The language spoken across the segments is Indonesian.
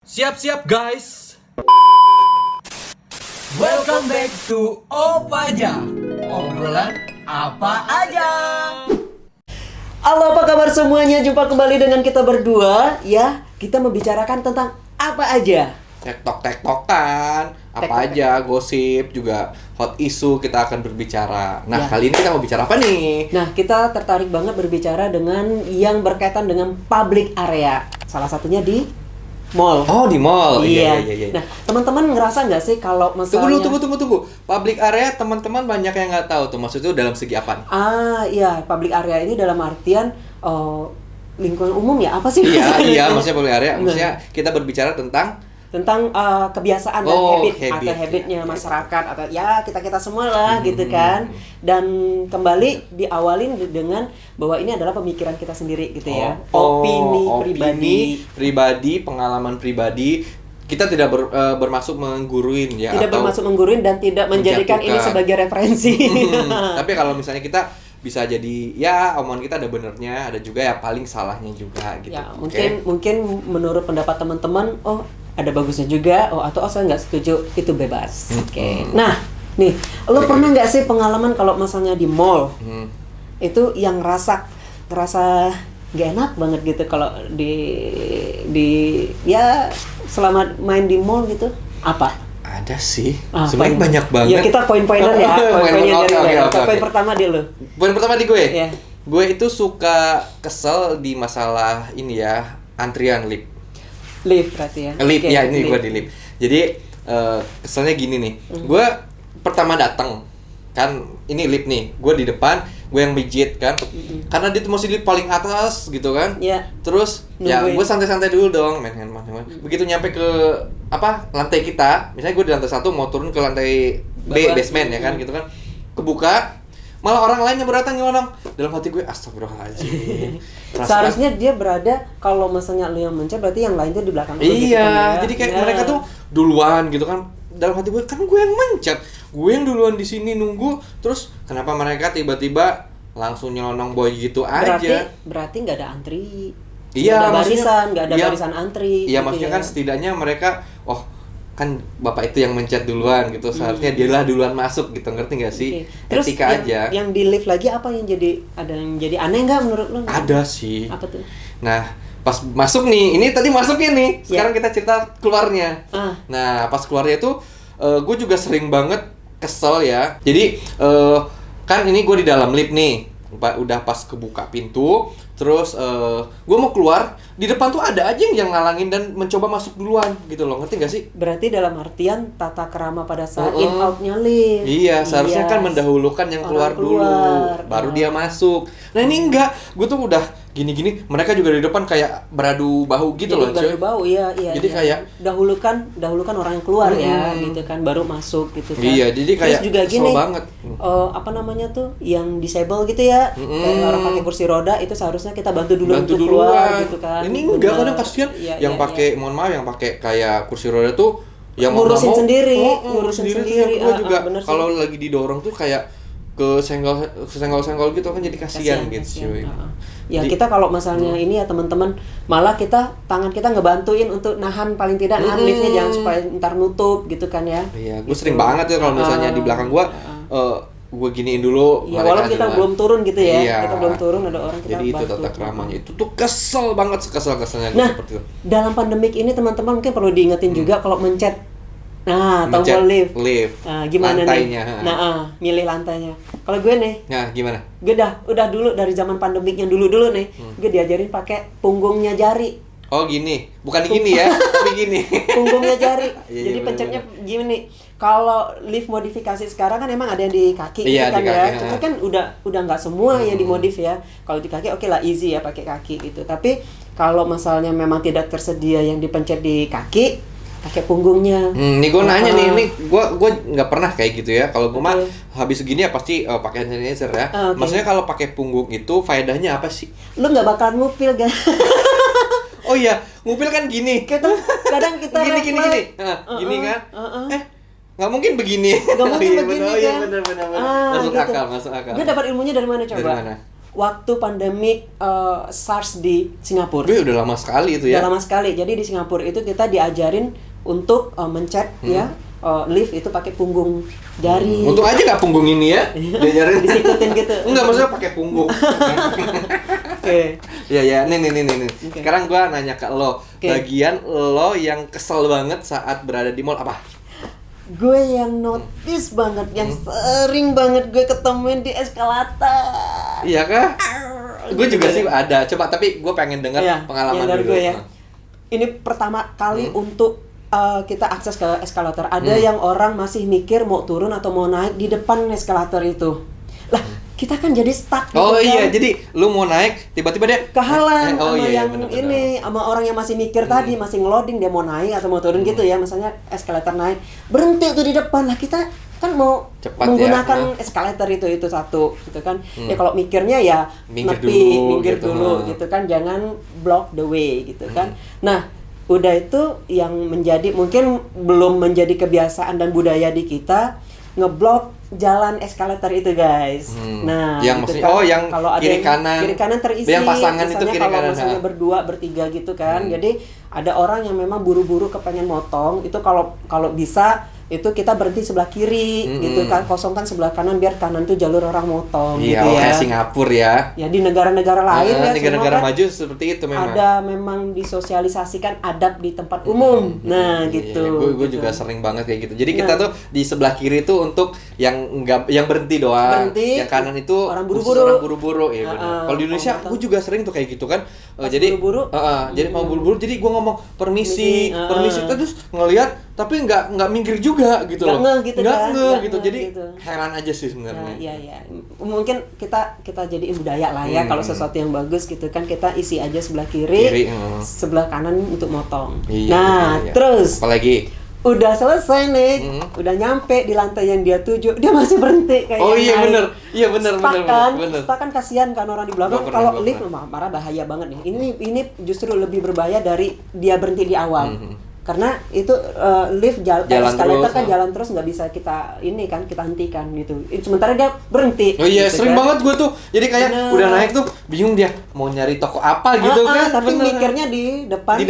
Siap-siap guys. Welcome back to Opaja. Obrolan apa aja. Halo, apa kabar semuanya? Jumpa kembali dengan kita berdua ya. Kita membicarakan tentang apa aja. Tektokan, apa Tektok. aja, gosip, juga hot issue kita akan berbicara. Nah, Ya. kali ini kita mau bicara apa nih? Nah, kita tertarik banget berbicara dengan yang berkaitan dengan public area. Salah satunya di mall. Oh, di mall. Iya. Iya. Nah, teman-teman ngerasa nggak sih kalau misalnya Tunggu. Public area teman-teman banyak yang nggak tahu tuh. Maksudnya dalam segi apa? Iya, public area ini dalam artian lingkungan umum ya, apa sih? Iya, maksudnya public area. Nah. Maksudnya kita berbicara tentang Tentang kebiasaan dan habit, habitnya ya. masyarakat atau ya kita semua lah gitu kan. Dan kembali diawalin dengan bahwa ini adalah pemikiran kita sendiri gitu ya. Opini pribadi, pengalaman pribadi. Kita tidak bermaksud mengguruin ya. Tidak atau bermaksud mengguruin dan tidak menjadikan ini menjatuhkan. sebagai referensi. Tapi kalau misalnya kita bisa jadi ya omongan kita ada benernya, ada juga ya paling salahnya juga gitu. Ya, Oke? mungkin menurut pendapat teman-teman, ada bagusnya juga, atau saya nggak setuju, itu bebas. Oke. Nah, nih, lo pernah nggak sih pengalaman kalau misalnya di mall itu yang ngerasa nggak enak banget gitu kalau di ya selama main di mall gitu apa? Ada sih. Apa Sebenarnya ini? banyak banget. Ya kita poin-poinan ya. Poin-poinnya Oke, dari oke. poin pertama dia lo. Poin pertama di gue. Iya. Gue itu suka kesel di masalah ini ya, antrian lift. Lift berarti ya. Lift Oke, ya, ini lift. gue di lift. Jadi keselnya gini nih. Gue pertama datang kan ini lift nih. Gue di depan, gue yang pijit kan. Karena dia tuh masih lift paling atas gitu kan. Iya. Terus ya Nungguin. gue santai-santai dulu dong, main handphone. Begitu nyampe ke lantai kita, misalnya gue di lantai 1 mau turun ke lantai B, Bawah. basement ya kan gitu kan. Kebuka, malah orang lain yang berdatang nyelonong. Dalam hati gue astagfirullahaladzim. Perasaan- Seharusnya dia berada kalau misalnya lu yang mencet berarti yang lain tuh di belakang lu gitu Iya, kan ya. jadi kayak Ya. mereka tuh duluan gitu kan. Dalam hati gue kan gue yang mencet, gue yang duluan di sini nunggu. Terus kenapa mereka tiba-tiba langsung nyelonong boy gitu aja? berarti nggak ada antri. Iya, Nggak ada maksudnya- barisan, nggak ada iya. barisan antri. Iya, gitu maksudnya ya. kan setidaknya mereka, kan bapak itu yang mencet duluan gitu. Seharusnya dialah duluan masuk gitu, ngerti nggak sih? Oke. Terus Etika yang, aja. yang di lift lagi apa yang jadi aneh nggak menurut lu? Ada sih. Apa tuh? Nah, pas masuk nih, ini tadi masuknya nih. Ya. Sekarang kita cerita keluarnya. Ah. Nah, pas keluarnya itu gue juga sering banget kesel ya. Jadi kan ini gue di dalam lift nih. Udah pas kebuka pintu, terus gue mau keluar, di depan tuh ada aja yang ngalangin dan mencoba masuk duluan gitu loh. Ngerti gak sih? Berarti dalam artian tata krama pada saat Mm-mm. in out-nya lift. Iya, seharusnya Iya. kan mendahulukan yang keluar, Orang keluar. dulu, baru dia masuk. Nah ini enggak, gue tuh udah gini-gini, mereka juga di depan kayak beradu bahu gitu Jadi loh, baru cuy. bau, iya. Jadi iya. kayak dahulukan orang yang keluar ya, Mm-mm. gitu kan, baru masuk gitu kan. Iya, jadi kayak terus juga kesel gini, banget. apa namanya tuh, yang disable gitu ya, kayak orang pakai kursi roda itu seharusnya kita bantu dulu untuk keluar gitu kan. Ini enggak, Bener. kadang kasihan Iya, yang iya, pakai, mohon maaf, yang pakai kayak kursi roda tuh yang mau Ngurusin nggak mau, sendiri, ngurusin ngurusin sendiri. sendiri. Gue juga Bener sih. kalau lagi didorong tuh kayak senggol gitu kan, jadi kasihan gitu, cuy. Ya Jadi- kita kalau misalnya ini ya teman-teman, malah tangan kita ngebantuin untuk nahan, paling tidak nahan liftnya jangan supaya ntar nutup gitu kan ya. Iya, gue Gitu. sering banget ya kalau misalnya di belakang gue giniin dulu. Iya, mereka walaupun kita jalan. belum turun gitu ya. Iya. Kita belum turun, ada orang kita Jadi itu bantu. tata keramanya itu tuh kesel banget, kesel-keselnya Nah, seperti itu. dalam pandemik ini teman-teman mungkin perlu diingetin juga kalau mencet. Nah, Mencet tombol lift. lift. Nah, gimana Lantainya. nih? Nah, milih lantainya. Kalau gue nih, Nah, gimana? gue udah dulu dari zaman pandemiknya dulu nih, gue diajarin pakai punggungnya jari. Oh gini, bukan gini ya, tapi gini. Punggungnya jari. Iya, Jadi iya, pencetnya gini. Kalau lift modifikasi sekarang kan emang ada yang di kaki Iya, gitu kan di ya. kaki, Cuma ha. kan udah nggak semua yang dimodif ya. Kalau di kaki oke lah, easy ya pakai kaki gitu. Tapi kalau misalnya memang tidak tersedia yang dipencet di kaki, pakai punggungnya. Nih gue nanya nih, Ah. ini gue nggak pernah kayak gitu ya. Kalau gue mah Betul. habis segini ya pasti pakai hand sanitizer ya. Ah, oke. Maksudnya kalau pakai punggung itu faedahnya apa sih? Lu nggak bakalan ngupil kan? Oh iya, ngupil kan gini. Kadang kita Gini. refleks. Nah, gini kan? uh-uh. Nggak mungkin begini. Nggak mungkin Iya, begini bener, iya, kan? bener. Ah, Masuk gitu. akal, masuk akal. Gue dapat ilmunya dari mana coba? Dari mana? waktu pandemik SARS di Singapura. Udah lama sekali itu ya. Udah lama sekali. Jadi di Singapura itu kita diajarin untuk mencet ya lift itu pakai punggung jari. Untung aja nggak punggung ini ya. Diajarin Disikutin gitu. Enggak, maksudnya pakai punggung. Oke. Iya, nih. Oke. Sekarang gua nanya ke lo, Oke. bagian lo yang kesel banget saat berada di mall apa? Gue yang notice banget, yang sering banget gue ketemuin di eskalator. Iya kah? Gue juga sih ada. Coba tapi gue pengen dengar Iya, pengalaman yang dari dulu. gue ya. Ini pertama kali untuk kita akses ke eskalator. Ada yang orang masih mikir mau turun atau mau naik di depan eskalator itu. Lah, kita kan jadi stuck gitu Oh kan. iya, jadi lu mau naik, tiba-tiba dia Kehalang oh, sama iya, yang bener. ini, sama orang yang masih mikir tadi, masih ngeloading dia mau naik atau mau turun gitu ya. Misalnya eskalator naik, berhenti tuh di depan. Lah kita kan mau Cepat menggunakan ya. eskalator itu satu gitu kan. Ya kalau mikirnya ya Minggir nepi, dulu, minggir gitu. dulu gitu kan, jangan block the way gitu kan. Nah, udah itu yang menjadi mungkin belum menjadi kebiasaan dan budaya di kita, ngeblok jalan eskalator itu guys. Nah, yang gitu maksudnya yang kalau ada kiri yang kanan. kiri kanan terisi, Yang pasangan itu misalnya kiri kalau kanan. misalnya berdua bertiga gitu kan. Jadi ada orang yang memang buru-buru kepengen motong, itu kalau bisa itu kita berhenti sebelah kiri gitu kan, kosongkan sebelah kanan biar kanan tuh jalur orang motong Iya, gitu ya. kayak Singapura ya. Ya di negara-negara lain ya negara-negara semua kan maju seperti itu memang. ada memang disosialisasikan adab di tempat umum. Nah, gitu. Gue gitu. juga sering banget kayak gitu. Jadi kita tuh di sebelah kiri tuh untuk yang berhenti doang. Berhenti, Yang kanan itu orang khusus buru-buru. orang buru-buru. Iya benar. Kalau di Indonesia gue juga sering tuh kayak gitu kan. Pas Jadi buru-buru? jadi mau buru-buru jadi gue ngomong permisi, Permisi, terus ngelihat tapi nggak minggir juga gitu Nggak loh. ngeh gitu Nggak kan, ngeh nggak gitu. ngeh Jadi gitu. heran aja sih Nah, sebenarnya. iya. Mungkin kita jadiin budaya lah ya, kalau sesuatu yang bagus gitu kan kita isi aja sebelah kiri, sebelah kanan untuk motong. Iya, Nah, iya. terus Apalagi? udah selesai nih, udah nyampe di lantai yang dia tuju, dia masih berhenti kayak Oh yang iya naik. bener, iya bener. Stuck kan kasihan kan orang di belakang. Gua Kalau pernah. lift marah bahaya banget nih. Ini justru lebih berbahaya dari dia berhenti di awal. Karena itu lift Jalan eskalator terus, kan jalan terus, nggak bisa kita hentikan gitu. Sementara dia berhenti. Oh iya, gitu sering kan. banget gue tuh. Jadi kayak Bener. udah naik tuh bingung dia mau nyari toko apa gitu kan. Tapi Bener. mikirnya di depan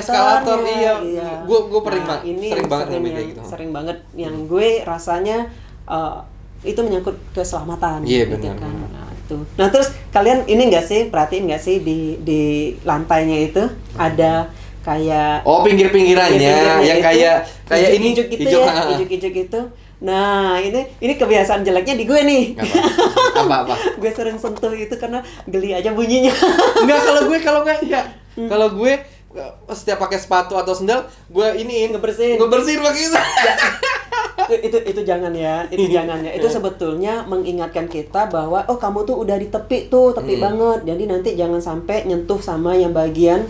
eskalator, iya. Gue ini sering banget sering, ngalamin kayak gitu. sering banget yang gue rasanya itu menyangkut keselamatan. Iya, gitu benar, kan. benar. Nah, itu. Nah, terus kalian ini perhatiin nggak sih di lantainya itu ada kayak Oh, pinggir-pinggirannya yang itu, kayak ini ijuk gitu ijuk, ya, ijuk gitu. Nah, ini kebiasaan jeleknya di gue nih. Apa? Gue sering sentuh itu karena geli aja bunyinya. Enggak, kalau enggak ya. Kalau gue setiap pakai sepatu atau sendal, gue iniin Ngebersihin. pakai itu. itu jangan ya, itu sebetulnya mengingatkan kita bahwa oh kamu tuh udah di tepi banget, jadi nanti jangan sampai nyentuh sama yang bagian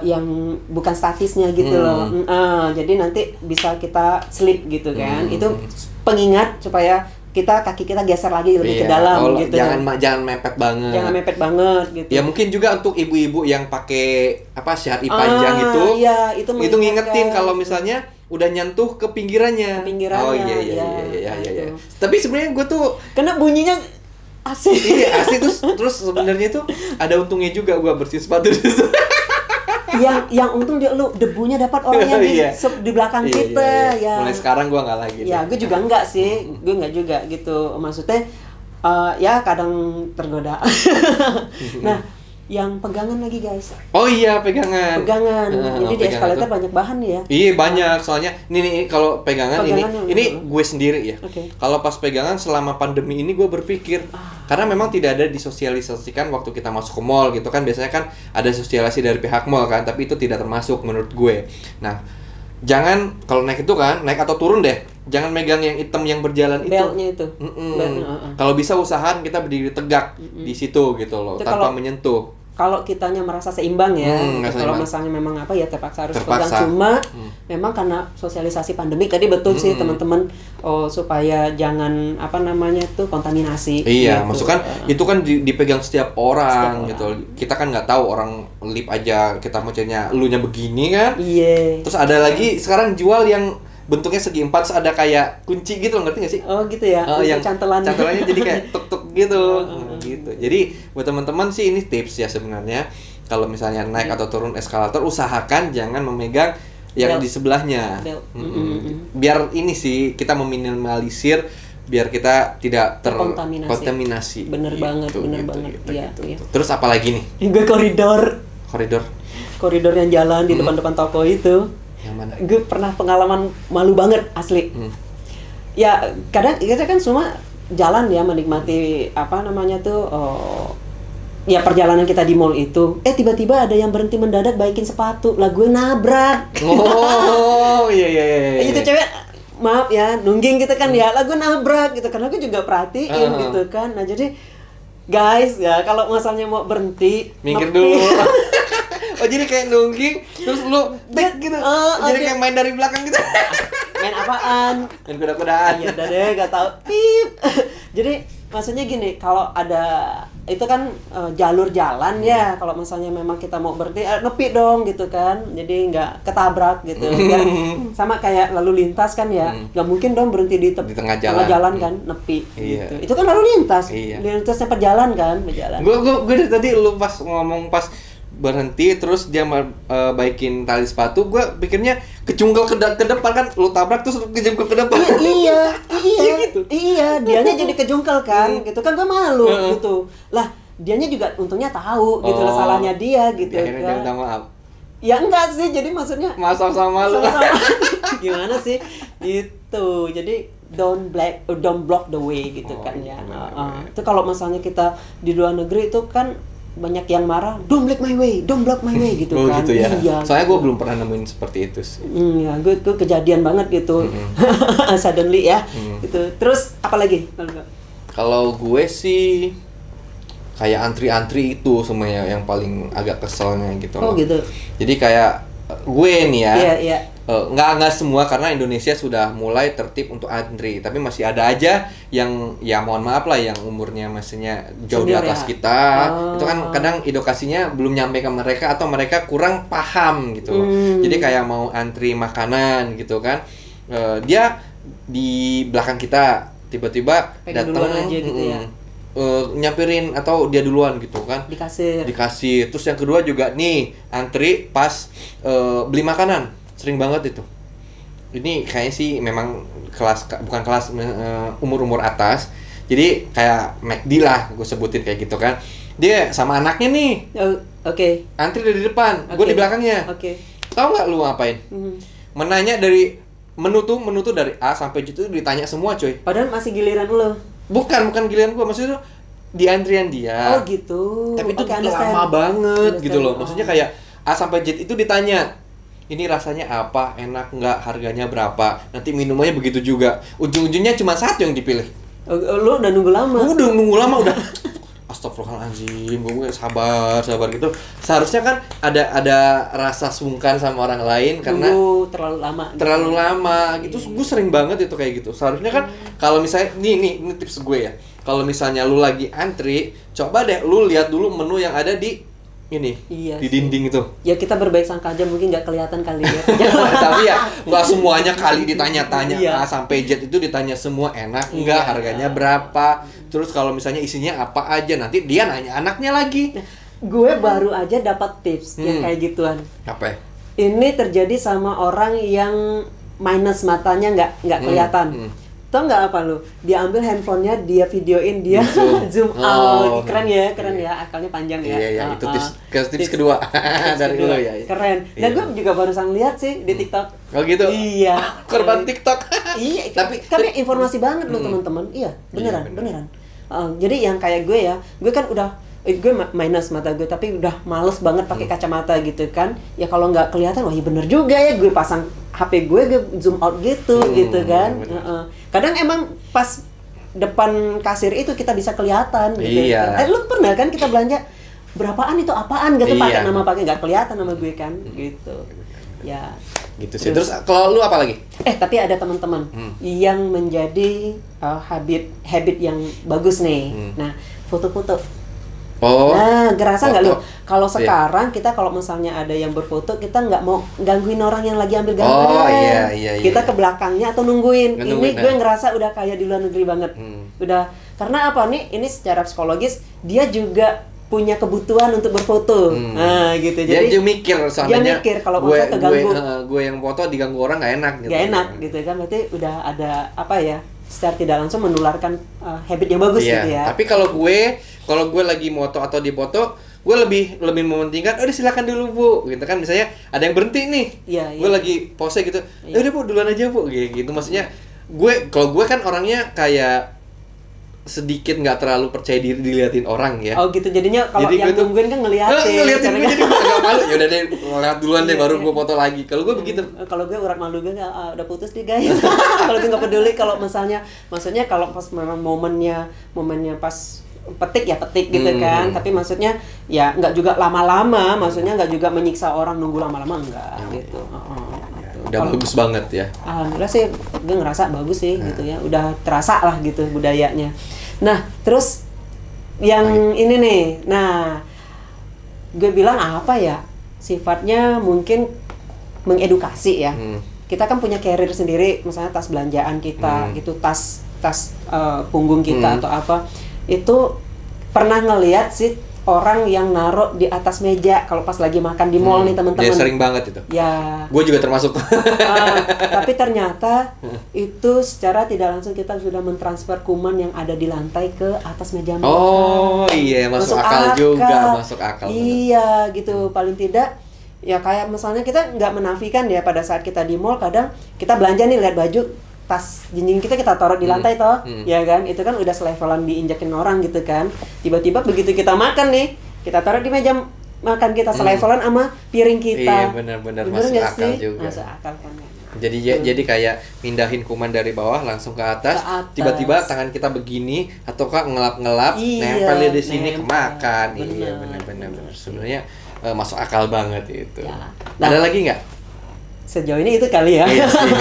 yang bukan statisnya gitu loh. Jadi nanti bisa kita slip gitu kan. Itu pengingat supaya kaki kita geser lagi lebih ke dalam gitu. Jangan mepet banget. Jangan mepet banget gitu. Ya mungkin juga untuk ibu-ibu yang pakai syari panjang itu. Iya, itu ngingetin kalau misalnya udah nyentuh ke pinggirannya. Oh iya. Gitu. Tapi sebenarnya gue tuh karena bunyinya asik. iya asik terus sebenarnya tuh ada untungnya juga gue bersihin sepatu di situ. yang untung debunya dapat orang yang di belakang kita. Ya. Mulai sekarang gue nggak lagi. Ya, gue juga enggak sih. Gue enggak juga gitu. Maksudnya ya kadang tergoda. Nah, yang pegangan lagi guys. Oh iya, pegangan. Jadi di eskalator banyak bahan nih ya. Iya banyak, soalnya ini kalau pegangan ini gue sendiri ya. Okay. Kalau pas pegangan selama pandemi ini gue berpikir karena memang tidak ada disosialisasikan waktu kita masuk ke mall gitu kan, biasanya kan ada sosialisasi dari pihak mall kan, tapi itu tidak termasuk menurut gue. Nah, jangan kalau naik itu kan, naik atau turun deh, jangan megang yang hitam yang berjalan itu. Beltnya itu. Kalau bisa usahakan kita berdiri tegak di situ gitu loh, itu tanpa menyentuh. Kalau kitanya merasa seimbang ya, kalau misalnya memang terpaksa harus pegang, cuma memang karena sosialisasi pandemi tadi betul sih teman-teman, supaya jangan kontaminasi. Iya, gitu. maksudnya itu kan dipegang setiap orang gitu. Kita kan nggak tahu orang lip aja kita macamnya elunya begini kan. Iya. Terus ada lagi sekarang jual yang bentuknya segi empat, terus ada kayak kunci gitu, ngerti nggak sih? Oh gitu ya. Yang cantelannya jadi kayak tuk-tuk gitu. gitu. Jadi buat teman-teman sih ini tips ya sebenarnya. Kalau misalnya naik atau turun eskalator, usahakan jangan memegang yang Belt. di sebelahnya. Belt. Biar ini sih kita meminimalisir, biar kita tidak terkontaminasi. Bener banget. Iya. Terus apa lagi nih? Gue koridor yang jalan di depan-depan toko itu. Yang mana? Gue pernah pengalaman malu banget asli. Ya kadang kita kan semua jalan ya menikmati apa namanya tuh ya perjalanan kita di mall itu. Tiba-tiba ada yang berhenti mendadak baikin sepatu, lah gue nabrak. Oh iya. Itu cewek maaf ya nungging gitu kan ya, lah gue nabrak gitu karena gue juga perhatiin gitu kan. Nah jadi guys ya kalau misalnya mau berhenti minggir nepi. dulu. Oh jadi kayak nungging terus lu tek gitu. Jadi kayak main dari belakang gitu. Main apaan? Main kuda-kudaan. Iya udah deh gak tau. Pip. Jadi maksudnya gini, kalau ada itu kan jalur jalan ya, kalau misalnya memang kita mau berhenti nepi dong gitu kan, jadi nggak ketabrak gitu ya. Sama kayak lalu lintas kan ya, nggak mungkin dong berhenti di tengah jalan kan, nepi iya. gitu. Itu kan lalu lintas, iya. lintasnya perjalan kan, berjalan. Gue dari tadi lu pas ngomong pas berhenti terus dia baikin tali sepatu, gue pikirnya kecungkel ke depan kan, lu tabrak terus kejungkel ke depan. Iya, gitu. iya, dianya jadi kejungkel kan, gitu kan gue malu gitu. Lah, dianya juga untungnya tahu gitu lah salahnya dia gitu akhirnya kan. dia minta maaf. Ya enggak sih, jadi maksudnya Maaf sama lu. gimana sih? Gitu. Jadi don't block the way gitu kan ya. Itu kalau misalnya kita di luar negeri itu kan banyak yang marah, don't block my way gitu kan. Gitu ya. Iya. Soalnya gue belum pernah nemuin seperti itu sih. Ya, gue kejadian banget gitu. Suddenly ya. Gitu. Terus apa lagi? Kalau gue sih kayak antri-antri itu semuanya yang paling agak keselnya gitu loh. Oh gitu. Jadi kayak gue nih ya. Iya. Nggak semua, karena Indonesia sudah mulai tertib untuk antri, tapi masih ada aja yang ya mohon maaf lah yang umurnya masihnya jauh di atas kita. Itu kan kadang edukasinya belum nyampe ke mereka atau mereka kurang paham gitu loh. Jadi kayak mau antri makanan gitu kan, dia di belakang kita tiba-tiba datang gitu ya. Nyamperin atau dia duluan gitu kan, dikasih. Terus yang kedua juga nih antri pas beli makanan, sering banget itu. Ini kayaknya sih memang bukan kelas umur atas, jadi kayak McD lah gue sebutin kayak gitu kan. Dia sama anaknya nih, Oke. antri dari depan, gue di belakangnya. Tahu nggak lu ngapain? Menanya dari menu tuh dari A sampai Z itu ditanya semua coy. Padahal masih giliran lo. Bukan giliran gua, maksudnya tuh di antrian dia. Oh gitu. Tapi itu lama banget gitu loh. Maksudnya kayak A sampai Z itu ditanya, ini rasanya apa, enak nggak, harganya berapa, nanti minumannya begitu juga. Ujung-ujungnya cuma satu yang dipilih. Lu udah nunggu lama. Gua udah nunggu lama udah. Astagfirullahaladzim, gue sabar gitu. Seharusnya kan ada rasa sungkan sama orang lain karena terlalu lama gitu. Gue sering banget itu kayak gitu. Seharusnya kan kalau misalnya ini tips gue ya. Kalau misalnya lu lagi antri, coba deh lu lihat dulu menu yang ada di di dinding itu. Ya kita berbaik sangka aja, mungkin nggak kelihatan kali ya. Tapi ya nggak semuanya kali ditanya-tanya. A sampai Z itu ditanya semua, enak nggak, harganya berapa. Terus kalau misalnya isinya apa aja, nanti dia nanya anaknya lagi. Gue baru aja dapat tips yang kayak gituan. Apa? Ini terjadi sama orang yang minus matanya nggak kelihatan. Tau nggak apa lu? Dia ambil handphonenya, dia videoin, dia zoom out. Keren ya, akalnya panjang ya. Iya, itu tips kedua dari lu ya. Keren. Dan gue juga barusan lihat sih di TikTok. Oh gitu? Iya. Korban TikTok. Iya, tapi informasi banget loh teman-teman. Iya, beneran. Jadi yang kayak gue ya, gue kan udah gue minus mata gue, tapi udah males banget pakai kacamata gitu kan. Ya kalau nggak kelihatan, wah iya bener juga ya, gue pasang HP gue zoom out gitu kan. Kadang emang pas depan kasir itu kita bisa kelihatan gitu. Iya. Lu pernah kan kita belanja berapaan itu apaan gitu, pakai nggak kelihatan nama gue kan gitu. Ya. Gitu sih. Terus kalau lu apa lagi? Tapi ada teman-teman yang menjadi habit yang bagus nih. Nah, foto-foto. Nah, ngerasa nggak lu? Kalau sekarang kita kalau misalnya ada yang berfoto, kita nggak mau gangguin orang yang lagi ambil gambar. Iya. Kita ke belakangnya atau nungguin. Ini gue ngerasa udah kayak di luar negeri banget. Udah Karena apa nih? Ini secara psikologis dia juga punya kebutuhan untuk berfoto. Nah, gitu. Dia Jadi mikir dia soalnya mikir kalau foto keganggu. gue yang foto diganggu orang nggak enak gitu. Gak enak gitu kan. Berarti udah ada apa ya? Secara tidak langsung menularkan habit yang bagus Iya, gitu ya. tapi kalau gue lagi moto atau dipoto, gue lebih mementingkan, udah silakan dulu bu, gitu kan. Misalnya ada yang berhenti nih, Iya, gue iya. lagi pose gitu, Iya. udah bu duluan aja bu, gitu. Maksudnya kalau gue kan orangnya kayak sedikit nggak terlalu percaya diri diliatin orang ya. Oh gitu, jadinya kalau Jadi yang gue tuh- nungguin kan ngeliatin. ngeliatin gue jadi agak malu. Ya udah deh, ngeliat duluan deh Iya, baru iya. gue foto lagi. Kalau gue begitu. Kalau gue urat malu gue udah putus nih guys. Kalau gue nggak peduli, kalau maksudnya kalau pas memang momennya pas petik ya petik gitu kan. Tapi maksudnya ya nggak juga lama-lama, maksudnya nggak juga menyiksa orang nunggu lama-lama enggak gitu. Gitu. Udah bagus banget ya. Alhamdulillah sih gue ngerasa bagus sih gitu ya. Udah terasa lah gitu budayanya. Nah, terus yang ini nih. Nah, gue bilang apa ya? Sifatnya mungkin mengedukasi ya. Kita kan punya carrier sendiri, misalnya tas belanjaan kita, gitu, tas punggung kita atau apa. Itu pernah ngelihat sih orang yang naruh di atas meja kalau pas lagi makan di mall nih teman-teman. Dia sering banget itu. Ya. Gue juga termasuk. Tapi ternyata itu secara tidak langsung kita sudah mentransfer kuman yang ada di lantai ke atas meja makan. Oh iya, masuk akal juga, masuk akal. Iya gitu, paling tidak ya kayak misalnya kita nggak menafikan ya pada saat kita di mall kadang kita belanja nih lihat baju tas jinjing kita taruh di lantai toh, ya kan? Itu kan udah selevelan diinjakin orang gitu kan. Tiba-tiba begitu kita makan nih, kita taruh di meja makan kita selevelan sama piring kita. Iya, benar-benar Bener masuk nggak akal sih? juga. Masuk akal kan. Jadi kayak mindahin kuman dari bawah langsung ke atas, Ke atas. tiba-tiba tangan kita begini ataukah ngelap-ngelap, Iya, nempel di sini nempel. kemakan. Iya, Bener. benar-benar. Sebenarnya masuk akal banget itu. Ya. Ada lagi nggak? Sejauh ini itu kali ya. Iya sih.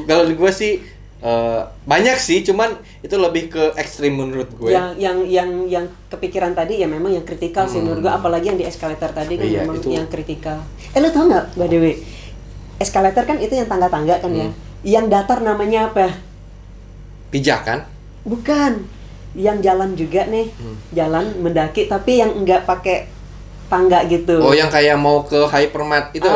Kalau di gue sih banyak sih, cuman itu lebih ke ekstrim menurut gue. yang kepikiran tadi ya memang yang kritikal sih menurut gue, apalagi yang di eskalator tadi kan Iya, memang itu. yang kritikal. Lu tau nggak by the way, eskalator kan itu yang tangga-tangga kan ya, yang datar namanya apa? Pijakan? Bukan, yang jalan juga nih, jalan mendaki tapi yang enggak pakai tangga gitu. Oh, yang kayak mau ke hypermart itu?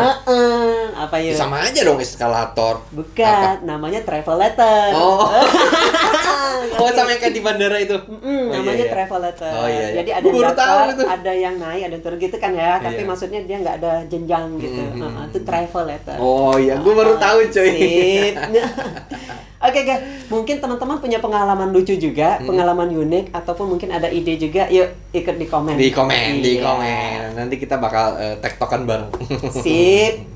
Apa ya? Sama aja dong eskalator. Bukan, namanya travel letter. Oh. Oh, sama yang kayak di bandara itu. Oh, Namanya iya, iya. travel letter. Oh, iya, iya. Jadi ada Gua yang baru tahu datar, itu. ada yang naik, ada yang turun gitu kan ya. Tapi Iya. maksudnya dia nggak ada jenjang gitu. Itu travel letter. Oh iya, gue baru tahu cuy. Sip. Oke guys, mungkin teman-teman punya pengalaman lucu juga, pengalaman unik, ataupun mungkin ada ide juga. Yuk ikut di komen. Di komen. Iya. Nanti kita bakal tektokan bareng. Sip.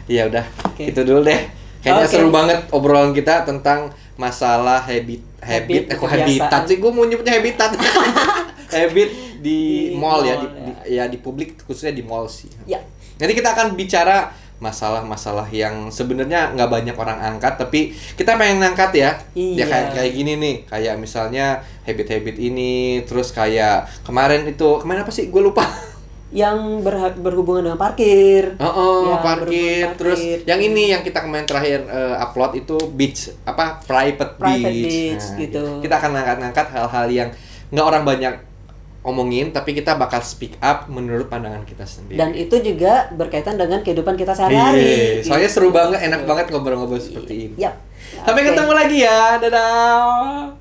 Iya udah, Oke. itu dulu deh. Kayaknya Oke. seru banget obrolan kita tentang masalah habitat kebiasaan. sih. Gue mau nyebutnya habitat. Habit di Di mall ya, mall, di publik, khususnya di mall sih. Ya. Nanti kita akan bicara masalah-masalah yang sebenarnya nggak banyak orang angkat, tapi kita pengen angkat ya. Ya Iya. kayak gini nih, kayak misalnya habit-habit ini, terus kayak kemarin apa sih? Gue lupa. Yang berhubungan dengan parkir. Ya, Parkir. berhubungan Terus parkir. yang ini yang kita kemarin terakhir upload itu beach, private beach. gitu. Kita akan ngangkat-ngangkat hal-hal yang nggak orang banyak omongin, tapi kita bakal speak up menurut pandangan kita sendiri. Dan itu juga berkaitan dengan kehidupan kita sehari-hari. Iya, soalnya seru Gitu. banget, enak banget ngobrol-ngobrol seperti ini. Yap. Sampai Oke. ketemu lagi ya, dadah.